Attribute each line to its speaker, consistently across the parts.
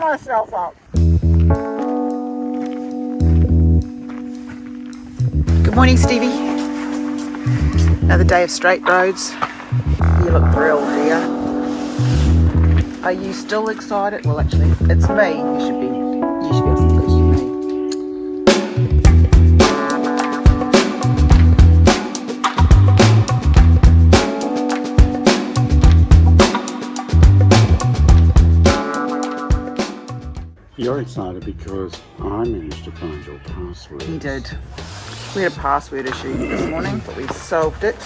Speaker 1: myself up. Good morning, Stevie. Another day of straight roads. You look thrilled, dear. Are you still excited? Well, actually, it's me. You should be asking the question to me.
Speaker 2: You're excited because I managed to find your password.
Speaker 1: He did. We had a password issue this morning, but we solved it.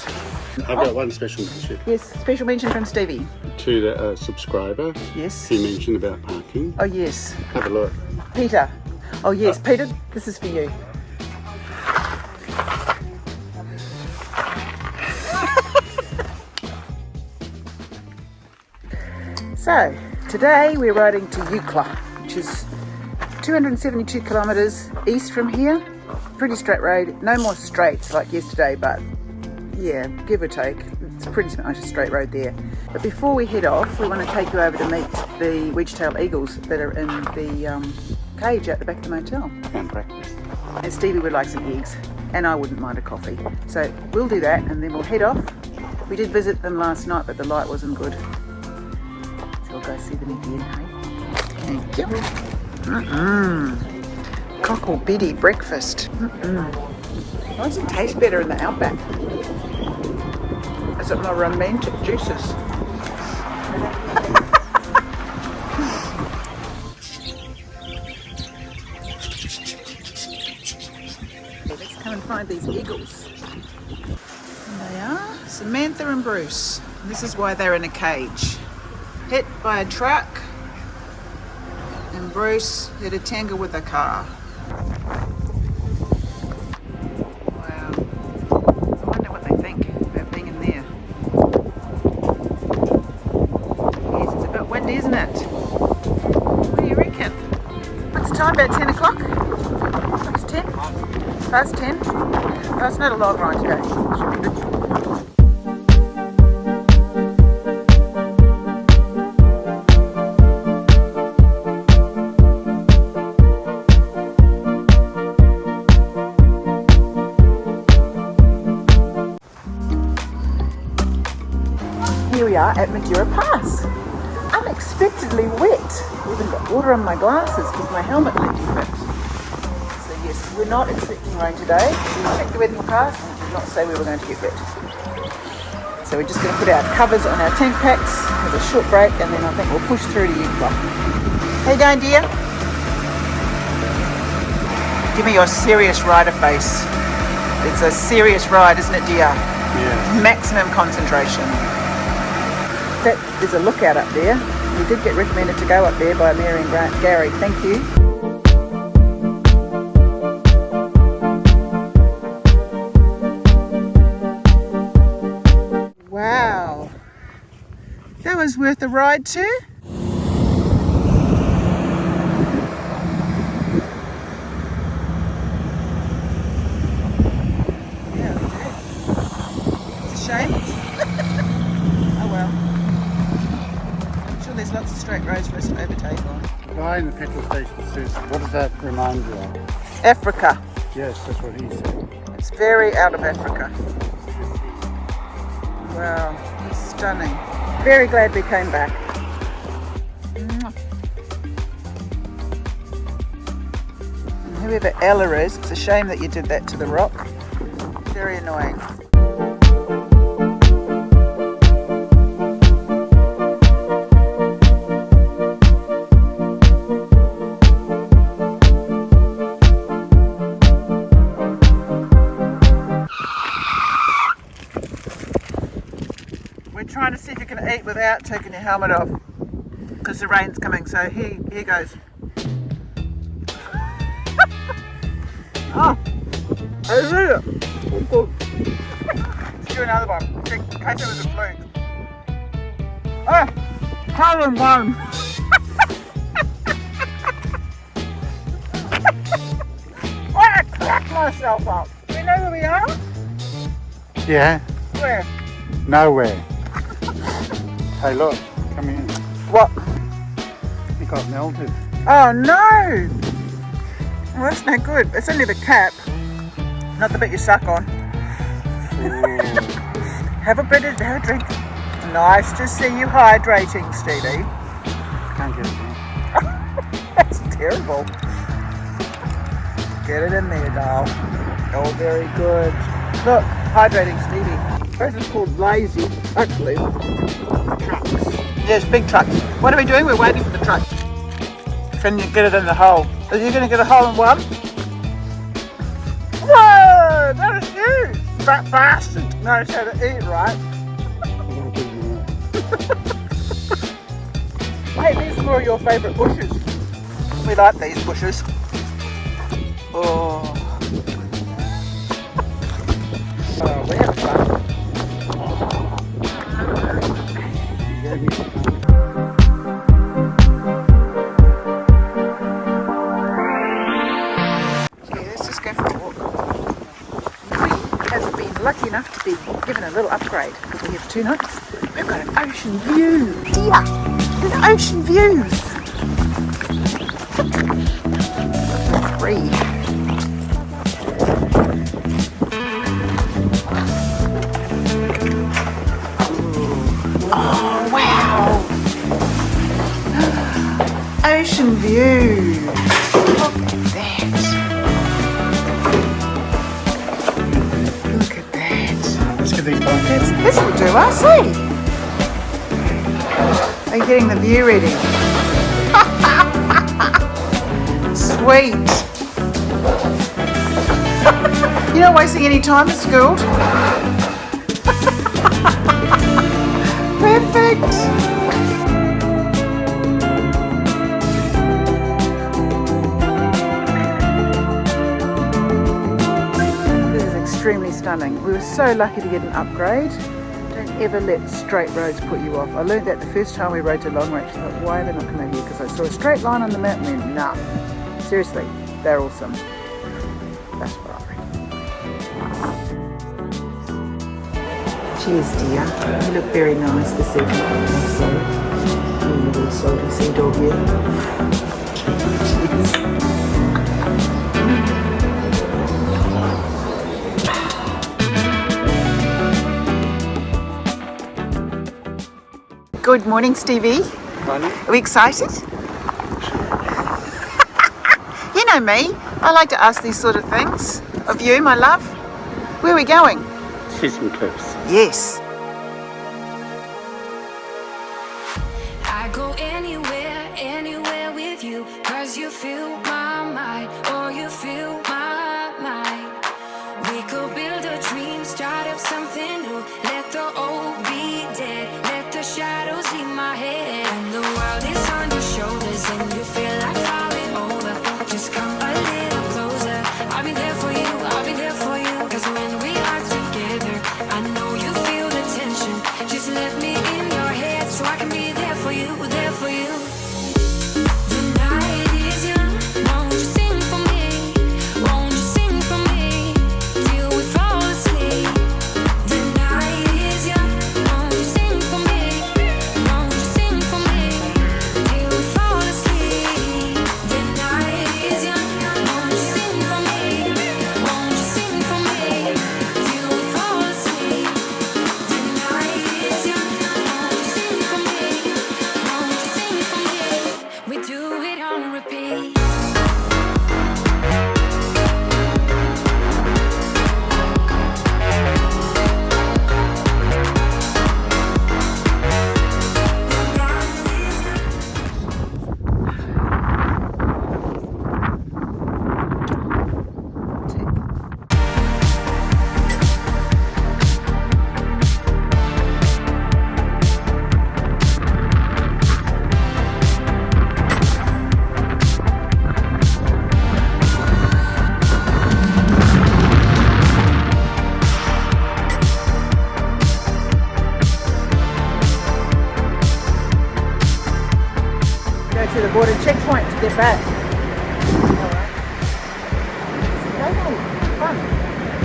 Speaker 2: I've got one special mention.
Speaker 1: Yes, special mention from Stevie.
Speaker 2: To the subscriber.
Speaker 1: Yes.
Speaker 2: He mentioned about parking.
Speaker 1: Oh, yes.
Speaker 2: Have a look.
Speaker 1: Peter. Oh, yes. Peter, this is for you. So, today we're riding to Eucla, which is 272 kilometres east from here. Pretty straight road. No more straights like yesterday, but yeah, give or take. It's pretty much a straight road there. But before we head off, we want to take you over to meet the wedge-tailed eagles that are in the cage out the back of the motel.
Speaker 2: And breakfast.
Speaker 1: And Stevie would like some eggs, and I wouldn't mind a coffee. So we'll do that, and then we'll head off. We did visit them last night, but the light wasn't good. So we'll go see them again, hey? Thank you. Cocklebiddy breakfast. Why does it taste better in the outback? Is it my romantic juices? Let's come and find these eagles. And they are Samantha and Bruce. This is why they're in a cage. Hit by a truck, and Bruce had a tangle with a car. Wow. I wonder what they think about being in there. Yes, it's a bit windy, isn't it? What do you reckon? What's the time? About 10 o'clock? It's 10? Past 10? Oh, it's not a long ride today. Should be good. Here we are at Madura Pass. Unexpectedly wet. I even got water on my glasses because my helmet let you fit. So yes, we're not expecting rain today. We checked the weather forecast and did not say we were going to get wet. So we're just going to put our covers on our tank packs, have a short break, and then I think we'll push through to Eucla. How you going, dear? Give me your serious rider face. It's a serious ride, isn't it, dear?
Speaker 2: Yeah.
Speaker 1: Maximum concentration. That is a lookout up there. We did get recommended to go up there by Mary and Gary. Thank you. Wow. That was worth a ride too. It's a shame. Oh well. I'm sure there's lots of straight roads for us to overtake on.
Speaker 2: The guy in the petrol station says, what does that remind you of?
Speaker 1: Africa.
Speaker 2: Yes, that's what he said.
Speaker 1: It's very out of Africa. Wow, it's stunning. Very glad we came back. And whoever Ella is, it's a shame that you did that to the rock. Very annoying. We're trying to see if you can eat without taking your helmet off because the rain's coming, so here goes. Oh, I did it. Let's do another one in case it was a fluke. Oh, color one. I cracked myself up. Do you know where we are?
Speaker 2: Yeah.
Speaker 1: Where?
Speaker 2: Nowhere. Hey look, come in.
Speaker 1: What?
Speaker 2: It got melted.
Speaker 1: Oh no! Well, that's no good. It's only the cap, not the bit you suck on. Have a drink. Nice to see you hydrating, Stevie.
Speaker 2: Can't get it in.
Speaker 1: That's terrible. Get it in there, doll. Oh, very good. Look, hydrating, Stevie. This is called lazy, actually. Trucks. Yes, big trucks. What are we doing? We're waiting for the truck. Can you get it in the hole? Are you going to get a hole in one? Whoa! That is huge! Fat bastard knows how to eat, right? Hey, these are more of your favourite bushes. We like these bushes. Oh. Oh, we have fun. Lucky enough to be given a little upgrade because we have 2 nights. We've got an ocean view. Yeah, an ocean views. 3. Oh wow! Ocean view. Look at that. This will do us, eh? Are you getting the view ready? Sweet. You're not wasting any time at school. Perfect. Extremely stunning. We were so lucky to get an upgrade. Don't ever let straight roads put you off. I learned that the first time we rode to Long Range. I thought, why are they not coming here? Because I saw a straight line on the map and went, nah. Seriously, they're awesome. That's what I reckon. Cheers, dear. You look very nice this evening. You little salty sea dog here. Cheers. Good morning, Stevie.
Speaker 2: Morning.
Speaker 1: Are we excited? You know me. I like to ask these sort of things of you, my love. Where are we going?
Speaker 2: Sesame Cliffs.
Speaker 1: Yes.
Speaker 3: I go anywhere with you, 'cause you fill my mind, or you fill my mind. We could build a dream, start up something new, let the old be dead, let the shadows leave my head. And the world is on your shoulders and you feel like falling over. Just come a little closer. I'll be there for you, I'll be there for you. 'Cause when we are together, I know you feel the tension. Just let me in your head so I can be there for you, there for you. The night is young, won't you sing for me? Won't you sing for me till we fall asleep? The night is young, won't you sing for me? Won't you sing for me till we fall asleep? The night is young, won't you sing for me? Won't you sing for me till we fall asleep? The night is young, won't you sing for me? Won't you sing for me? We do it on repeat.
Speaker 1: Go to the border checkpoint to get back. Okay, fun.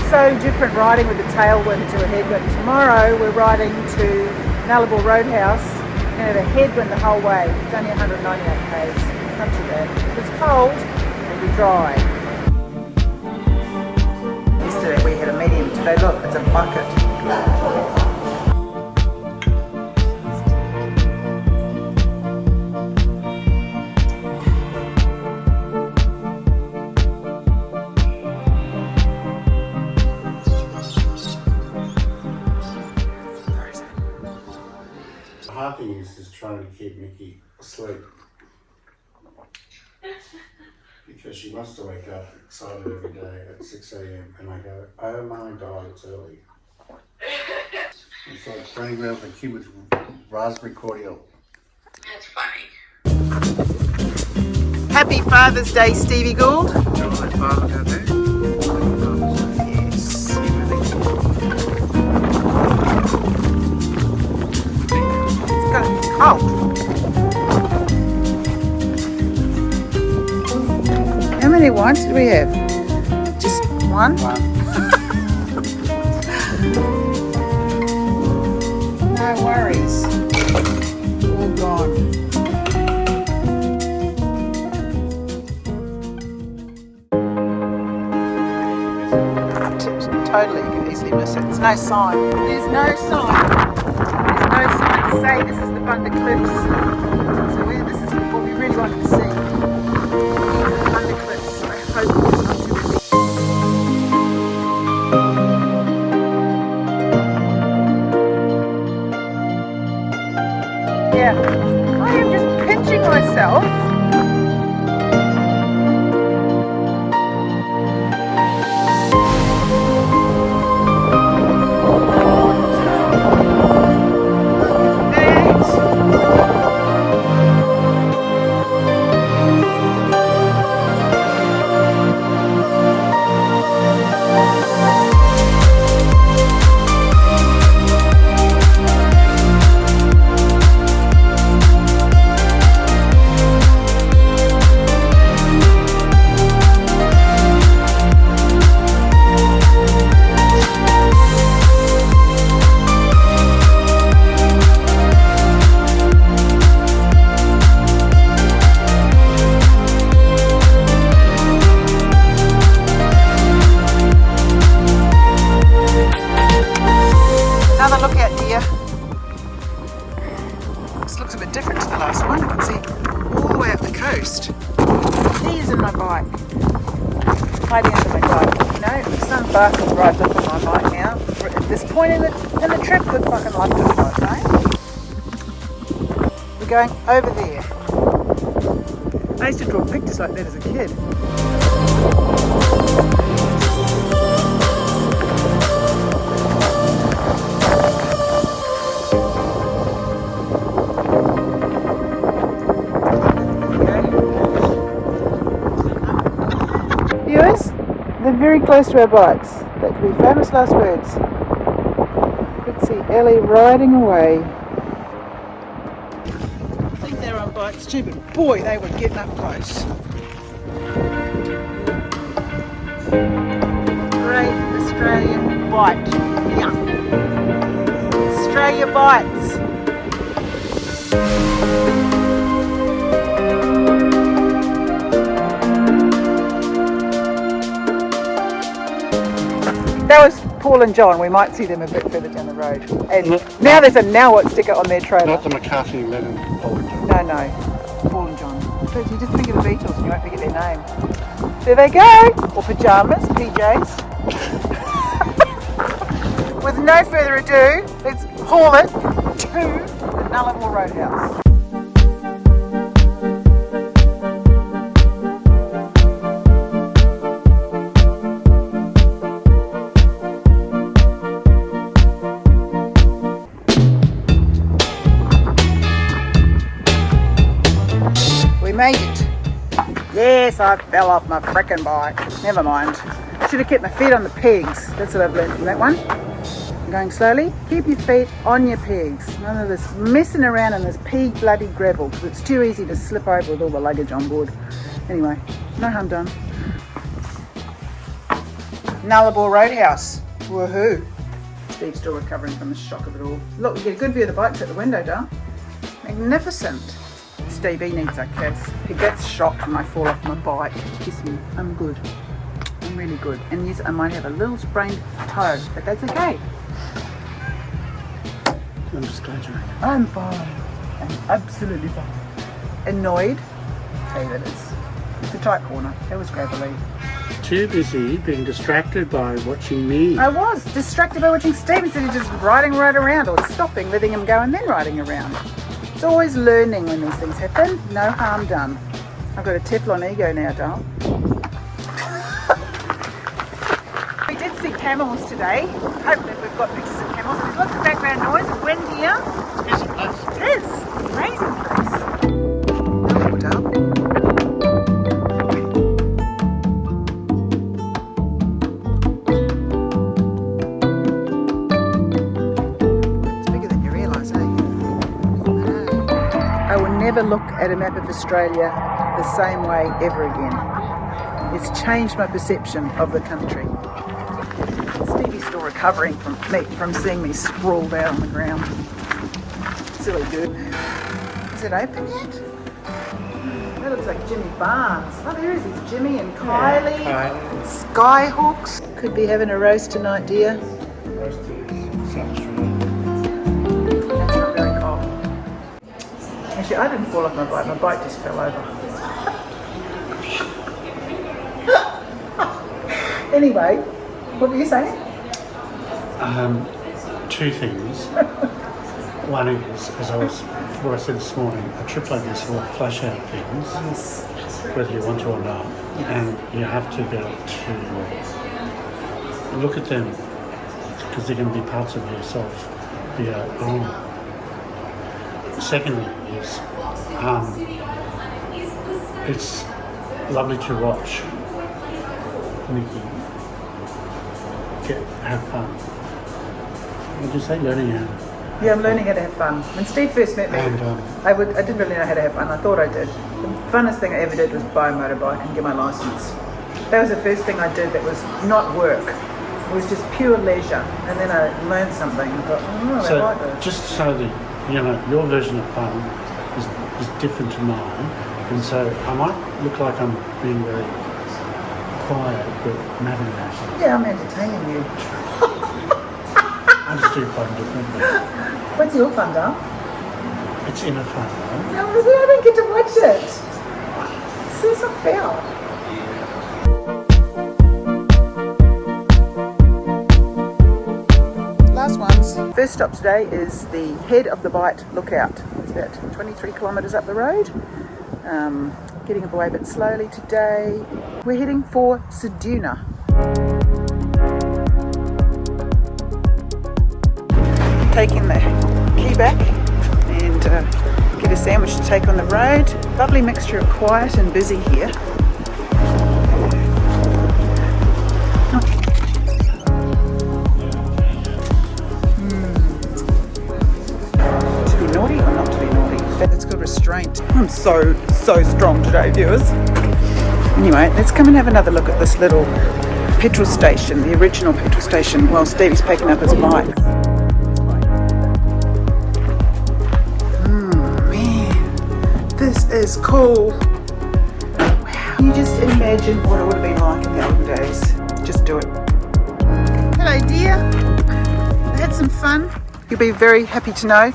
Speaker 1: So different riding with the tailwind to a headwind. Tomorrow we're riding to Nullarbor Roadhouse. We're going to have a headwind the whole way. It's only 198 k's. Not too bad. It's cold, it'll be dry. Yesterday we had a medium. Today, look, it's a bucket.
Speaker 2: The hard thing is trying to keep Nikki asleep. Because she wants to wake up excited every day at 6 a.m. and I go, oh my God, it's early. It's like running around with a kid with raspberry cordial.
Speaker 4: That's funny.
Speaker 1: Happy Father's Day, Stevie Gould.
Speaker 4: Is that what my father down there?
Speaker 1: Yes. It's going to be cold. How many wines did we have? Just one? No worries. All gone. Totally, you can easily miss it. There's no sign. There's no sign. There's no sign to say this is the Bunda Cliffs. So this is what we really wanted to see. The Bunda Cliffs. I hope it's not too windy. Yeah, I am just pinching myself. Hiding under my bike, you know, some barker rides up on my bike now. At this point in the trip, good fucking luck to the guys, eh? We're going over there. I used to draw pictures like that as a kid. They're very close to our bikes. That could be famous last words. Let's see Ellie riding away. I think they're on bikes too, but boy, they were getting up close. Great Australian bite. Yeah. Australia bites. That was Paul and John. We might see them a bit further down the road. And now there's a now what sticker on their trailer.
Speaker 2: Not the McCartney, Lennon, Paul and John.
Speaker 1: No, Paul and John. But you just think of the Beatles and you won't forget their name. There they go. Or pajamas, PJs. With no further ado, let's haul it to the Nullarbor Roadhouse. Made it. Yes, I fell off my frickin' bike. Never mind. I should have kept my feet on the pegs. That's what I've learned from that one. I'm going slowly. Keep your feet on your pegs. None of this messing around in this pea bloody gravel because it's too easy to slip over with all the luggage on board. Anyway, no harm done. Nullarbor Roadhouse. Woohoo. Steve's still recovering from the shock of it all. Look, we get a good view of the bikes at the window, Dale. Magnificent. Stevie needs a kiss. He gets shocked when I fall off my bike. Kiss me. I'm good. I'm really good. And yes, I might have a little sprained toe, but that's okay.
Speaker 2: I'm just glad you're okay.
Speaker 1: I'm fine. I'm absolutely fine. Annoyed? Hey, that is. It's a tight corner. That was gravelly.
Speaker 2: Too busy being distracted by watching me.
Speaker 1: I was distracted by watching Steve instead of just riding right around or stopping, letting him go and then riding around. It's always learning when these things happen. No harm done. I've got a Teflon ego now, doll. We did see camels today. Hope that we've got pictures of camels. There's lots of background noise and wind here.
Speaker 2: It's a busy place.
Speaker 1: It is. Amazing place. Hello, doll. Never look at a map of Australia the same way ever again. It's changed my perception of the country. Stevie's still recovering from seeing me sprawled out on the ground. Silly dude. Is it open yet? That looks like Jimmy Barnes. Oh, there is. It's Jimmy and Kylie.
Speaker 2: Kylie.
Speaker 1: Skyhawks. Could be having a roast tonight, dear. Actually, I didn't fall off my bike. My bike just fell over. Anyway, what were you saying?
Speaker 2: Two things. One is, as I said this morning, a trip like this will flash out things,
Speaker 1: Yes.
Speaker 2: whether you want to or not,
Speaker 1: Yes.
Speaker 2: and you have to be able to look at them because they're going to be parts of yourself. Secondly is it's lovely to watch Nikki have fun. What did you say? Learning how.
Speaker 1: Yeah, I'm learning how to have fun. When Steve first met me,
Speaker 2: And
Speaker 1: I didn't really know how to have fun. I thought I did. The funnest thing I ever did was buy a motorbike and get my license. That was the first thing I did that was not work. It was just pure leisure. And then I learned something. I thought, oh, I like this.
Speaker 2: Just so that your version of fun is different to mine, and so I might look like I'm being very quiet, but I'm having a laugh.
Speaker 1: Yeah, I'm entertaining you.
Speaker 2: I just do fun differently.
Speaker 1: What's your fun, Dal?
Speaker 2: It's inner fun, right?
Speaker 1: No, I don't get to watch it. This is not fair. Last ones. First stop today is the head of the Bight Lookout. It's about 23 kilometres up the road. Getting away a bit slowly today. We're heading for Ceduna. Taking the key back and get a sandwich to take on the road. Lovely mixture of quiet and busy here. To be naughty or not to be naughty? That's called restraint. I'm so strong today, viewers. Anyway, let's come and have another look at this little petrol station, the original petrol station, while Stevie's packing up his bike. Man, this is cool. Wow. Can you just imagine what it would have been like in the olden days? Just do it. Hello, dear. I had some fun. You'll be very happy to know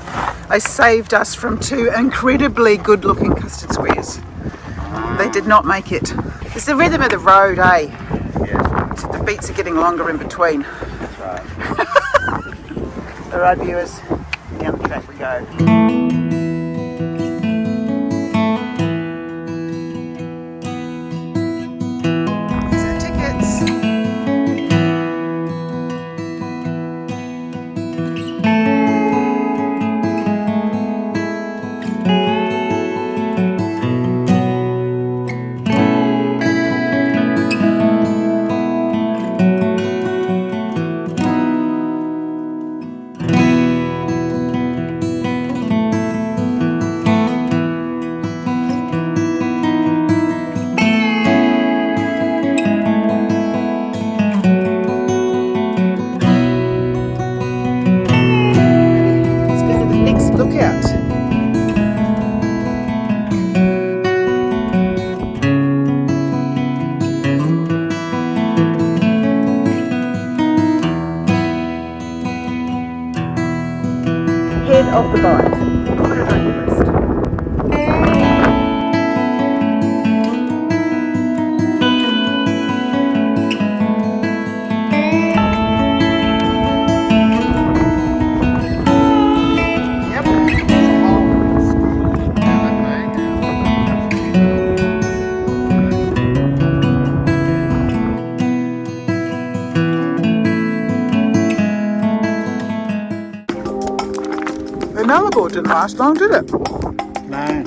Speaker 1: I saved us from two incredibly good-looking custard squares. They did not make it. It's the rhythm of the road, eh?
Speaker 2: Yeah.
Speaker 1: The beats are getting longer in between.
Speaker 2: That's right.
Speaker 1: All right, viewers, down the track we go. These are tickets. of the Bight. Put it on your list. The Nullarbor didn't last long, did it?
Speaker 2: No.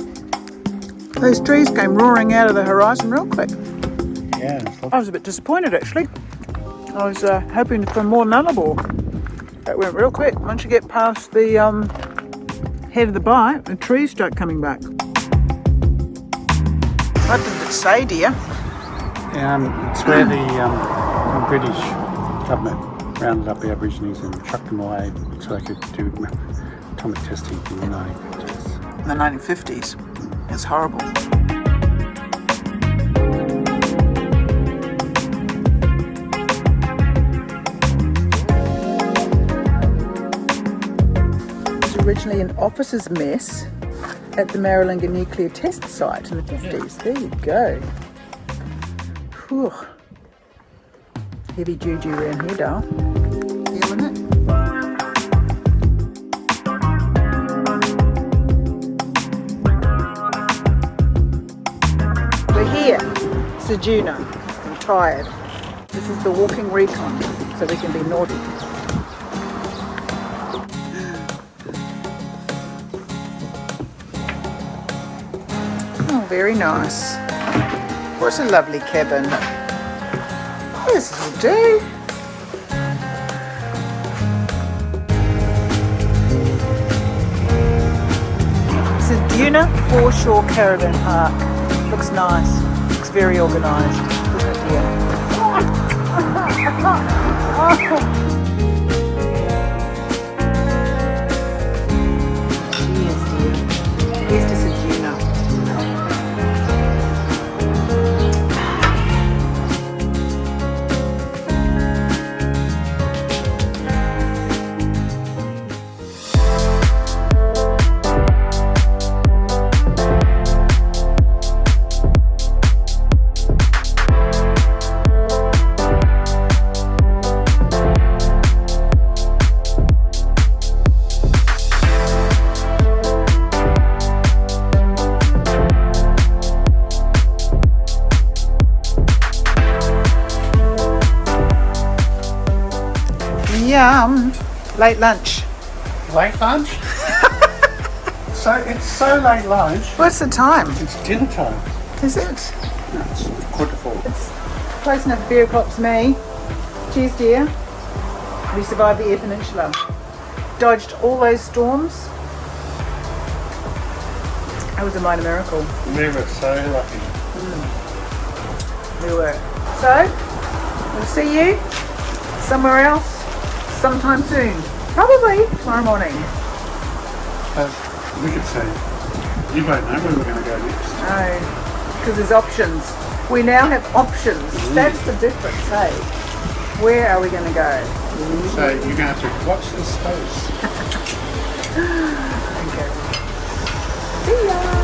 Speaker 1: Those trees came roaring out of the horizon real quick.
Speaker 2: Yeah.
Speaker 1: I was a bit disappointed actually. I was hoping for more Nullarbor. That went real quick. Once you get past the head of the Bight, the trees start coming back. What did it say, dear?
Speaker 2: It's where the British government rounded up the Aborigines and chucked them away so they could do atomic testing in the 1950s.
Speaker 1: In the 1950s. It's horrible. It was originally an officer's mess at the Marilinga nuclear test site in the 50s. There you go. Whew. Heavy juju around here, Dale. Feeling it? We're here, Ceduna. I'm tired. This is the walking recon, so we can be naughty. Oh, very nice. What a lovely cabin. This will do. Ceduna Foreshore Caravan Park. Looks nice. Looks very organised. Look at here. Cheers, dear. Here's to Ceduna. Yum. Late lunch.
Speaker 2: Late lunch? It's so late lunch.
Speaker 1: What's the time?
Speaker 2: It's dinner time.
Speaker 1: Is it?
Speaker 2: No, it's 3:45.
Speaker 1: It's close enough for beer o'clock to me. Cheers, dear. We survived the Eyre Peninsula. Dodged all those storms. That was a minor miracle.
Speaker 2: We were so lucky.
Speaker 1: We were. So, we'll see you somewhere else sometime soon. Probably tomorrow morning.
Speaker 2: We could say, you don't know where we're going to go next.
Speaker 1: No, because there's options. We now have options. That's the difference, hey? Where are we going to go?
Speaker 2: So you're going to have to watch this space.
Speaker 1: Okay. See ya!